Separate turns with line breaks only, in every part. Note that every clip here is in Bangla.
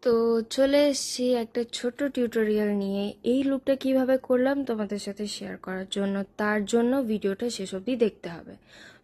তো চলে এসেছি একটা ছোট্ট টিউটোরিয়াল নিয়ে। এই লুকটা কিভাবে করলাম তোমাদের সাথে শেয়ার করার জন্য। তার জন্য ভিডিওটা শেষ অবধি দেখতে হবে।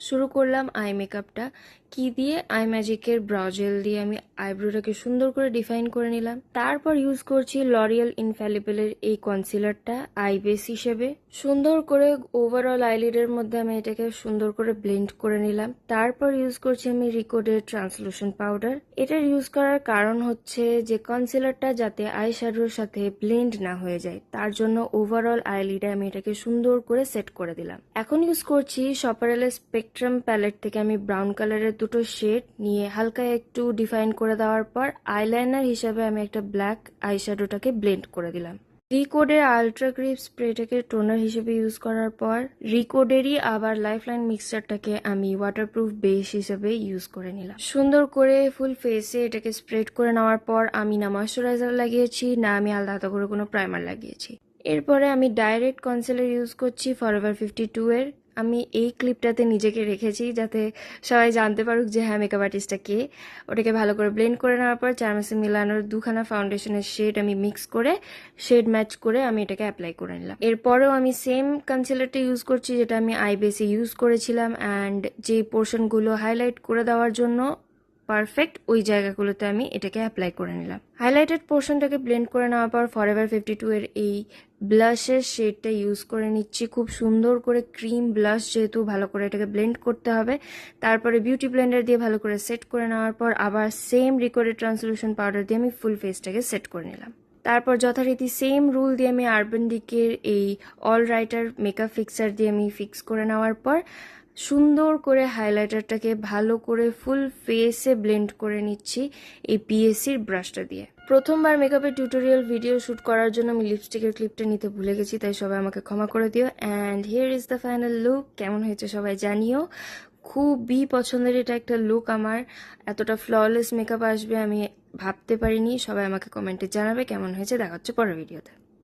শুরু করলাম আই মেকআপটা। কি দিয়ে? আই ম্যাজিকের ব্রাউ জেল দিয়ে আমি আইব্রোটাকে সুন্দর করে ডিফাইন করে নিলাম। তারপর ইউজ করছি লরিয়াল ইনফ্যালিবলের এই কনসিলারটা আই বেস হিসেবে। সুন্দর করে ওভারঅল আইলিডের মধ্যে আমি এটাকে সুন্দর করে ব্লেন্ড করে নিলাম। তারপর ইউজ করছি আমি রিকোডের ট্রান্সলুশন পাউডার। এটার ইউজ করার কারণ হচ্ছে যে কনসিলারটা যাতে আই শ্যাডোর সাথে ব্লেন্ড না হয়ে যায়, তার জন্য ওভারঅল আইলিডে আমি এটাকে সুন্দর করে সেট করে দিলাম। এখন ইউজ করছি শপারেলের স্পেকট্রাম প্যালেট থেকে আমি ব্রাউন কালারের দুটো শেড নিয়ে হালকা একটু ডিফাইন করে দেওয়ার পর আইলাইনার হিসাবে আমি একটা ব্ল্যাক আই শ্যাডোটাকে ব্লেন্ড করে দিলাম। রিকোডের আলট্রা গ্রিপ স্প্রেটাকে টোনার হিসেবে ইউজ করার পর রিকোডেরই আবার লাইফলাইন মিক্সচারটাকে আমি ওয়াটারপ্রুফ বেস হিসেবে ইউজ করে নিলাম। সুন্দর করে ফুল ফেসে এটাকে স্প্রেড করে নেওয়ার পর আমি না ময়শ্চারাইজার লাগিয়েছি, না আমি আলাদা করে কোনো প্রাইমার লাগিয়েছি। এরপরে আমি ডাইরেক্ট কনসিলার ইউজ করছি ফরএভার 52 এর। আমি এই ক্লিপটাতে নিজেকে রেখেছি যাতে সবাই জানতে পারুক যে হ্যাঁ, মেকআপ আর্টিস্টটা কে। ওটাকে ভালো করে ব্লেন্ড করে নেওয়ার পর চারমেসে মিলানোর দুখানা ফাউন্ডেশনের শেড আমি মিক্স করে শেড ম্যাচ করে আমি এটাকে অ্যাপ্লাই করে নিলাম। এরপরেও আমি সেম কনসিলারটা ইউজ করছি যেটা আমি আই বেসে ইউজ করেছিলাম, অ্যান্ড যে পোর্শনগুলো হাইলাইট করে দেওয়ার জন্য পারফেক্ট ওই জায়গাগুলোতে আমি এটাকে অ্যাপ্লাই করে নিলাম। হাইলাইটেড পোর্শনটাকে ব্লেন্ড করে নেওয়ার পর ফরএভার 52 এর এই ব্লাশের শেডটা ইউজ করে নিচ্ছি। খুব সুন্দর করে ক্রিম ব্লাশ, যেহেতু ভালো করে এটাকে ব্লেন্ড করতে হবে। তারপরে বিউটি ব্লেন্ডার দিয়ে ভালো করে সেট করে নেওয়ার পর আবার সেম রিকোডেড ট্রান্সলুশন পাউডার দিয়ে আমি ফুল ফেসটাকে সেট করে নিলাম। তারপর যথারীতি সেম রুল দিয়ে আমি আরবান ডিকের এই অল রাইটার মেকআপ ফিক্সার দিয়ে আমি ফিক্স করে নেওয়ার পর সুন্দর করে হাইলাইটারটাকে ভালো করে ফুল ফেসে ব্লেন্ড করে নিচ্ছি এই পিএসসির ব্রাশটা দিয়ে। প্রথমবার মেকআপের টিউটোরিয়াল ভিডিও শ্যুট করার জন্য আমি লিপস্টিকের ক্লিপটা নিতে ভুলে গেছি, তাই সবাই আমাকে ক্ষমা করে দিও। And here is the final look. কেমন হয়েছে সবাই জানিও। খুবই পছন্দের এটা একটা লুক আমার। এতটা ফ্ললেস মেকআপ আসবে আমি ভাবতে পারিনি। সবাই আমাকে কমেন্টে জানাবে কেমন হয়েছে। দেখা হচ্ছে পরের ভিডিওতে।